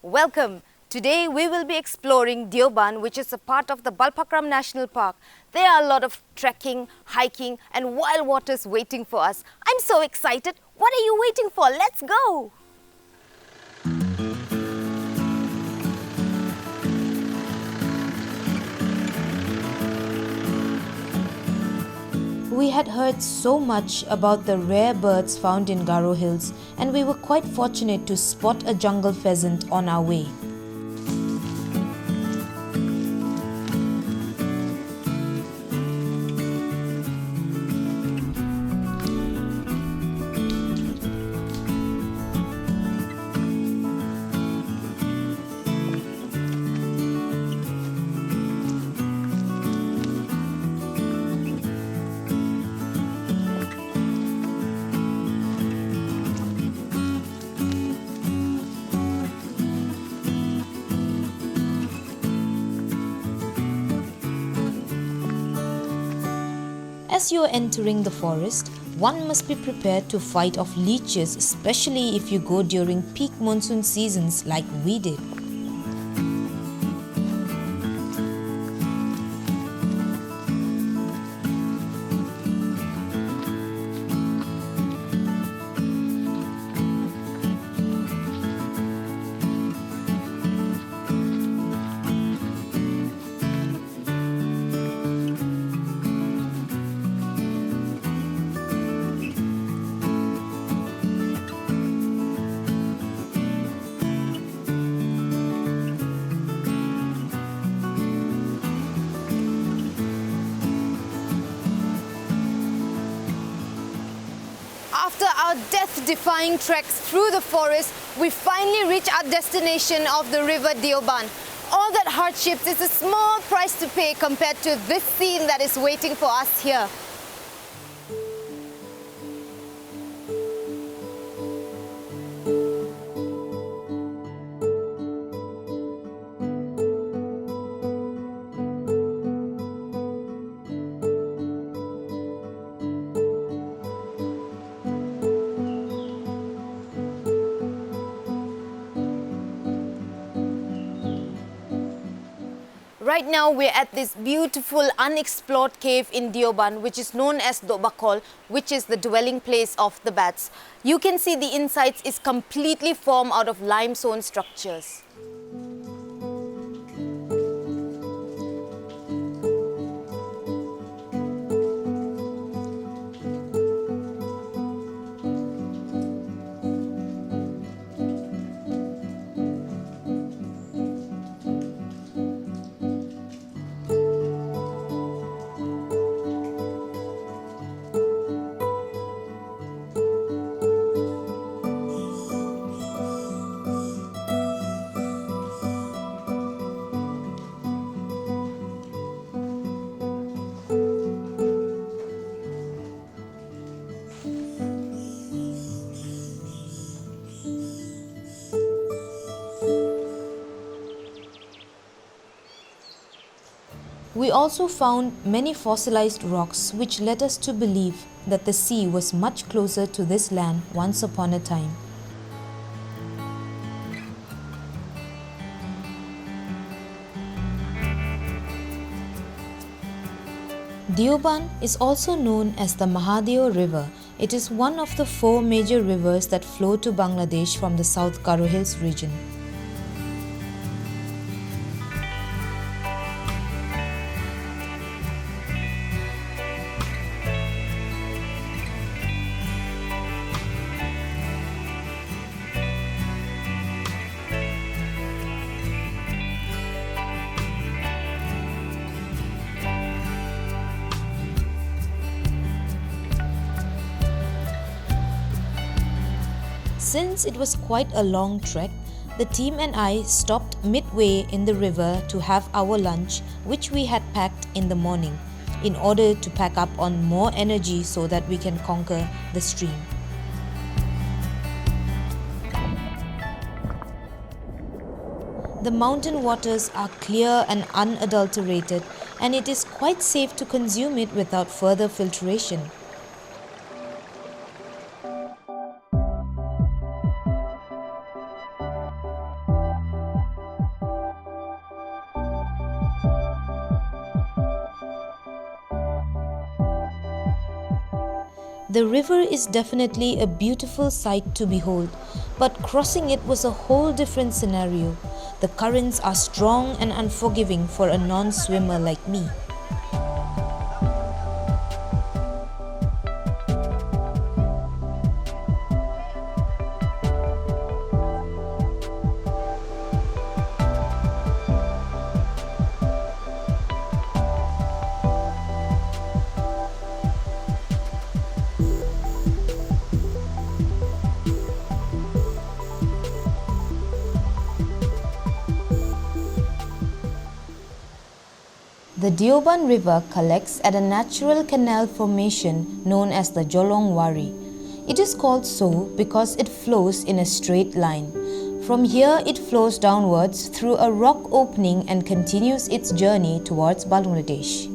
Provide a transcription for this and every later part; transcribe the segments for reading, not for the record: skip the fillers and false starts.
Welcome. Today we will be exploring Deoban, which is a part of the Balpakram National Park. There are a lot of trekking, hiking and wild waters waiting for us. I'm so excited. What are you waiting for? Let's go! We had heard so much about the rare birds found in Garo Hills, and we were quite fortunate to spot a jungle pheasant on our way. As you are entering the forest, one must be prepared to fight off leeches, especially if you go during peak monsoon seasons like we did. After our death-defying treks through the forest, we finally reach our destination of the river Deoban. All that hardships is a small price to pay compared to this scene that is waiting for us here. Right now we're at this beautiful unexplored cave in Deoban, which is known as Dobakol, which is the dwelling place of the bats. You can see the insides is completely formed out of limestone structures. We also found many fossilized rocks which led us to believe that the sea was much closer to this land once upon a time. Deoban is also known as the Mahadeo River. It is one of the 4 major rivers that flow to Bangladesh from the South Garo Hills region. Since it was quite a long trek, the team and I stopped midway in the river to have our lunch, which we had packed in the morning, in order to pack up on more energy so that we can conquer the stream. The mountain waters are clear and unadulterated, and it is quite safe to consume it without further filtration. The river is definitely a beautiful sight to behold, but crossing it was a whole different scenario. The currents are strong and unforgiving for a non-swimmer like me. The Deoban River collects at a natural canal formation known as the Jolong Wari. It is called so because it flows in a straight line. From here it flows downwards through a rock opening and continues its journey towards Bangladesh.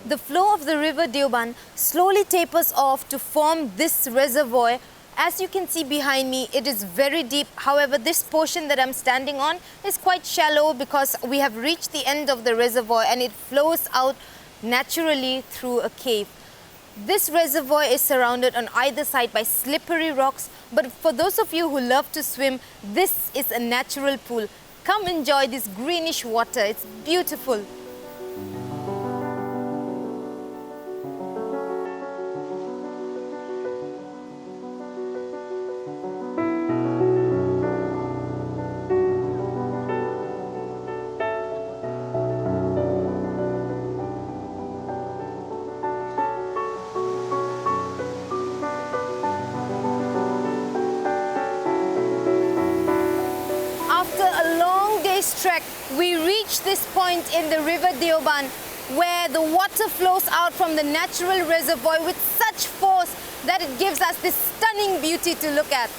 The flow of the river Deoban slowly tapers off to form this reservoir. As you can see behind me, it is very deep. However, this portion that I'm standing on is quite shallow because we have reached the end of the reservoir and it flows out naturally through a cave. This reservoir is surrounded on either side by slippery rocks, but for those of you who love to swim, this is a natural pool. Come enjoy this greenish water, it's beautiful. Trek, we reach this point in the river Deoban where the water flows out from the natural reservoir with such force that it gives us this stunning beauty to look at.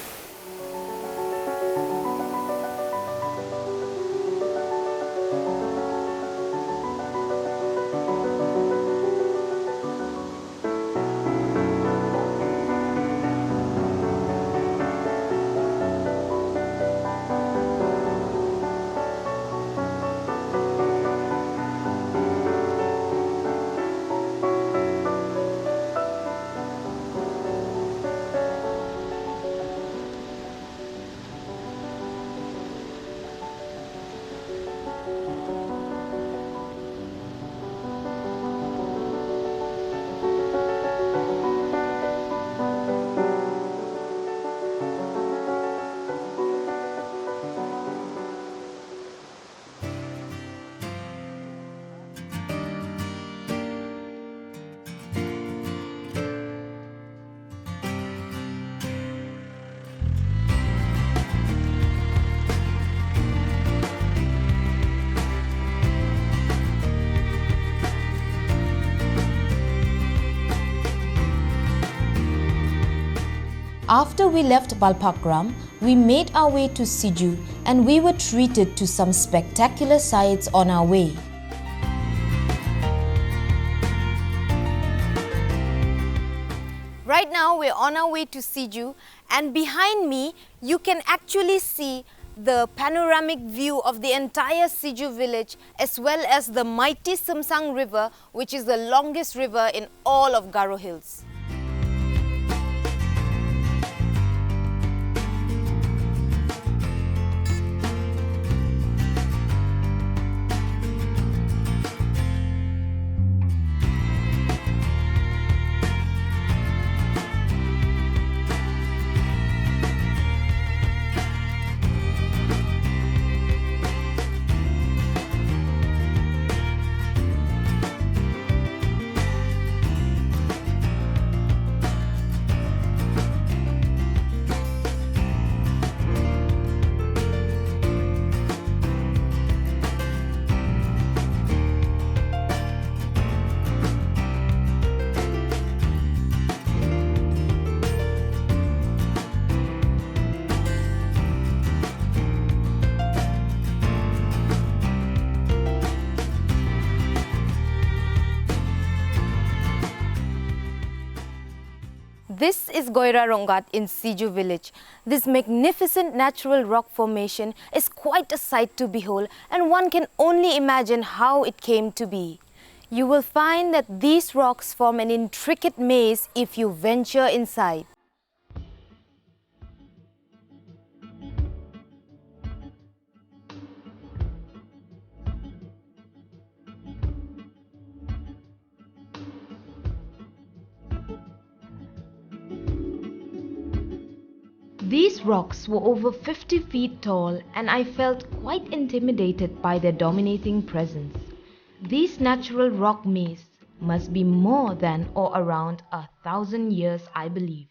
After we left Balpakram, we made our way to Siju and we were treated to some spectacular sights on our way. Right now we're on our way to Siju, and behind me you can actually see the panoramic view of the entire Siju village as well as the mighty Samsang River, which is the longest river in all of Garo Hills. This is Goirarongat in Siju village. This magnificent natural rock formation is quite a sight to behold, and one can only imagine how it came to be. You will find that these rocks form an intricate maze if you venture inside. These rocks were over 50 feet tall, and I felt quite intimidated by their dominating presence. These natural rock mazes must be more than or around 1,000 years, I believe.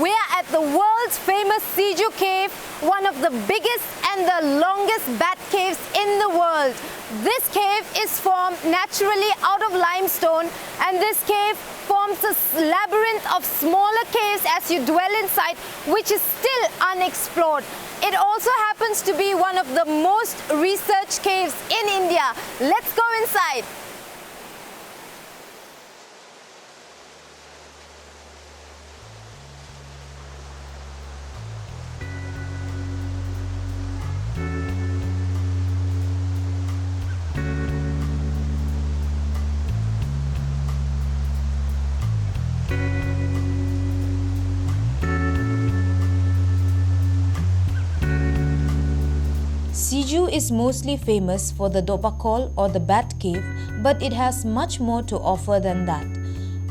We are at the world's famous Siju cave, one of the biggest and the longest bat caves in the world. This cave is formed naturally out of limestone, and this cave forms a labyrinth of smaller caves as you dwell inside, which is still unexplored. It also happens to be one of the most researched caves in India. Let's go inside. Siju is mostly famous for the Dobakol or the Bat Cave, but it has much more to offer than that.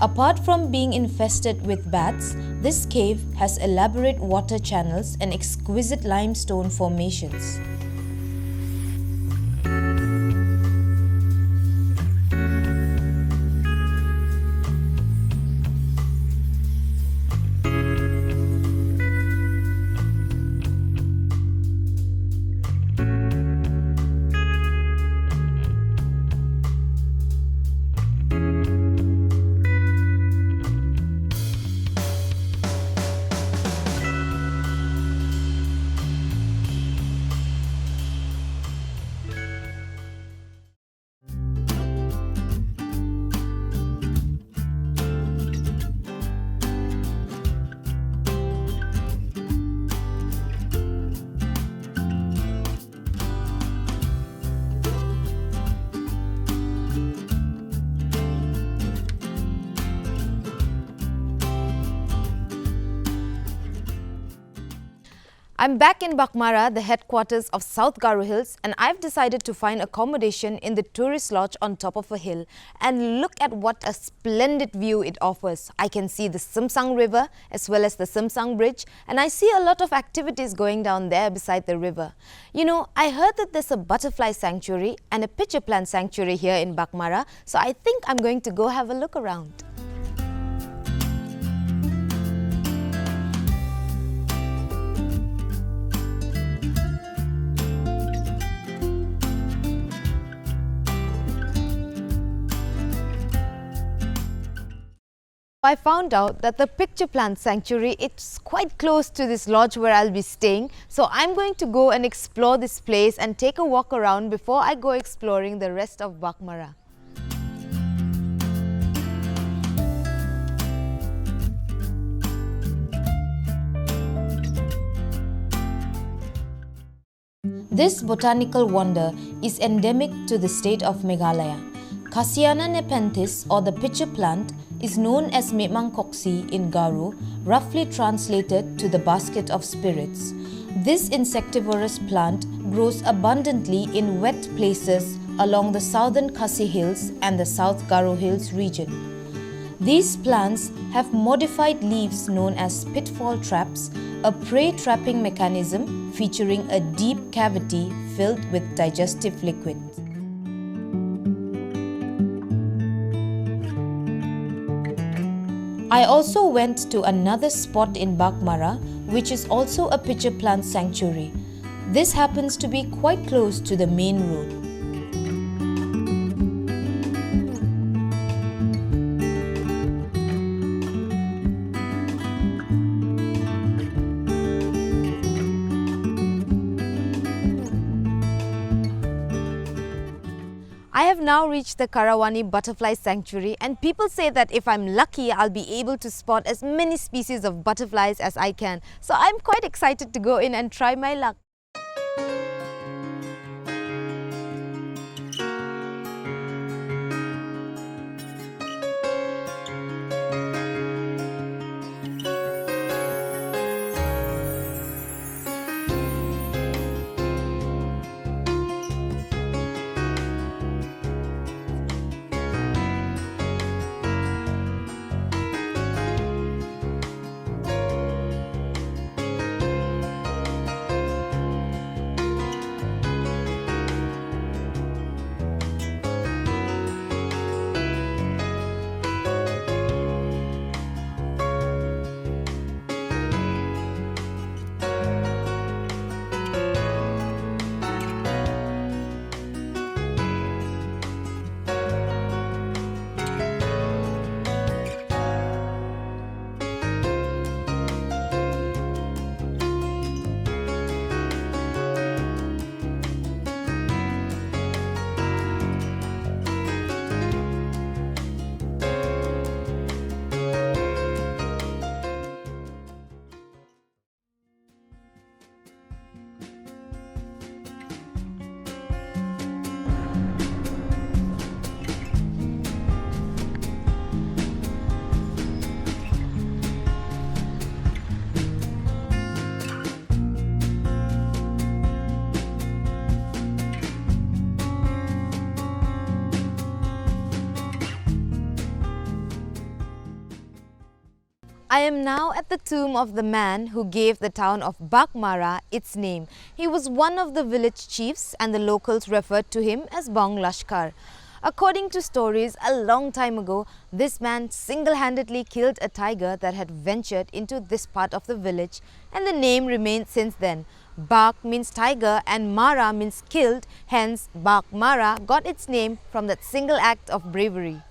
Apart from being infested with bats, this cave has elaborate water channels and exquisite limestone formations. I'm back in Baghmara, the headquarters of South Garo Hills, and I've decided to find accommodation in the tourist lodge on top of a hill. And look at what a splendid view it offers. I can see the Simsang River as well as the Simsang Bridge, and I see a lot of activities going down there beside the river. You know, I heard that there's a butterfly sanctuary and a pitcher plant sanctuary here in Baghmara, so I think I'm going to go have a look around. I found out that the picture plant sanctuary, it's quite close to this lodge where I'll be staying. So I'm going to go and explore this place and take a walk around before I go exploring the rest of Baghmara. This botanical wonder is endemic to the state of Meghalaya. Cassiana nepenthes, or the pitcher plant, is known as Memangkoksi in Garo, roughly translated to the basket of spirits. This insectivorous plant grows abundantly in wet places along the southern Khasi Hills and the South Garo Hills region. These plants have modified leaves known as pitfall traps, a prey trapping mechanism featuring a deep cavity filled with digestive liquid. I also went to another spot in Baghmara, which is also a pitcher plant sanctuary. This happens to be quite close to the main road. I have now reached the Karawani Butterfly Sanctuary, and people say that if I'm lucky, I'll be able to spot as many species of butterflies as I can. So I'm quite excited to go in and try my luck. I am now at the tomb of the man who gave the town of Baghmara its name. He was one of the village chiefs, and the locals referred to him as Bang Lashkar. According to stories, a long time ago, this man single-handedly killed a tiger that had ventured into this part of the village, and the name remained since then. Bagh means tiger and Mara means killed, hence Baghmara got its name from that single act of bravery.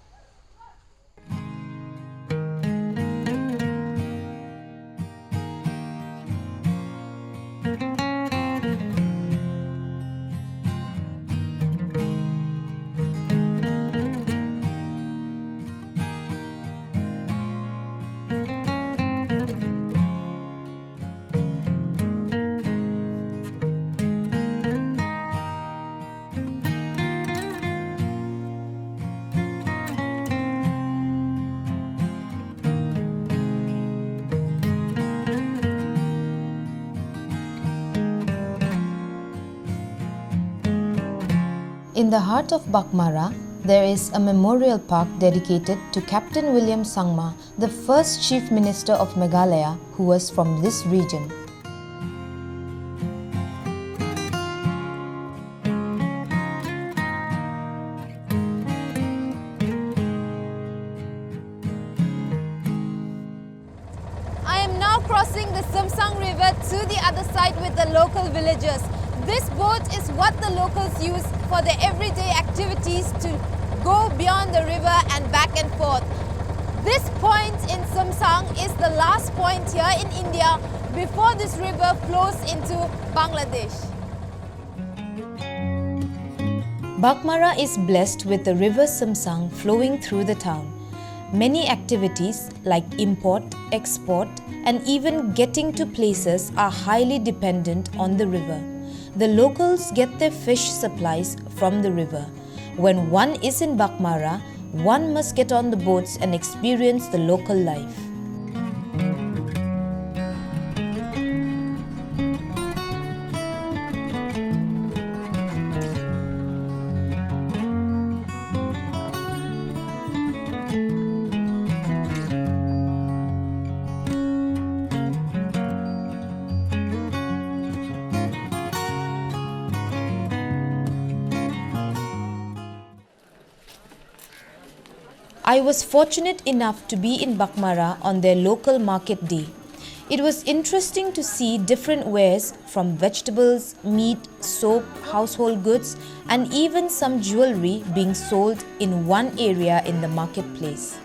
In the heart of Baghmara, there is a memorial park dedicated to Captain William Sangma, the first Chief Minister of Meghalaya who was from this region. I am now crossing the Samsang River to the other side with the local villagers. This boat is what the locals use for their everyday activities to go beyond the river and back and forth. This point in Samsang is the last point here in India before this river flows into Bangladesh. Baghmara is blessed with the river Samsang flowing through the town. Many activities like import, export, and even getting to places are highly dependent on the river. The locals get their fish supplies from the river. When one is in Baghmara, one must get on the boats and experience the local life. I was fortunate enough to be in Baghmara on their local market day. It was interesting to see different wares from vegetables, meat, soap, household goods, and even some jewelry being sold in one area in the marketplace.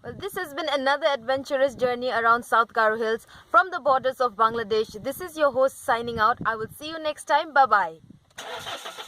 Well, this has been another adventurous journey around South Garo Hills from the borders of Bangladesh. This is your host signing out. I will see you next time. Bye-bye.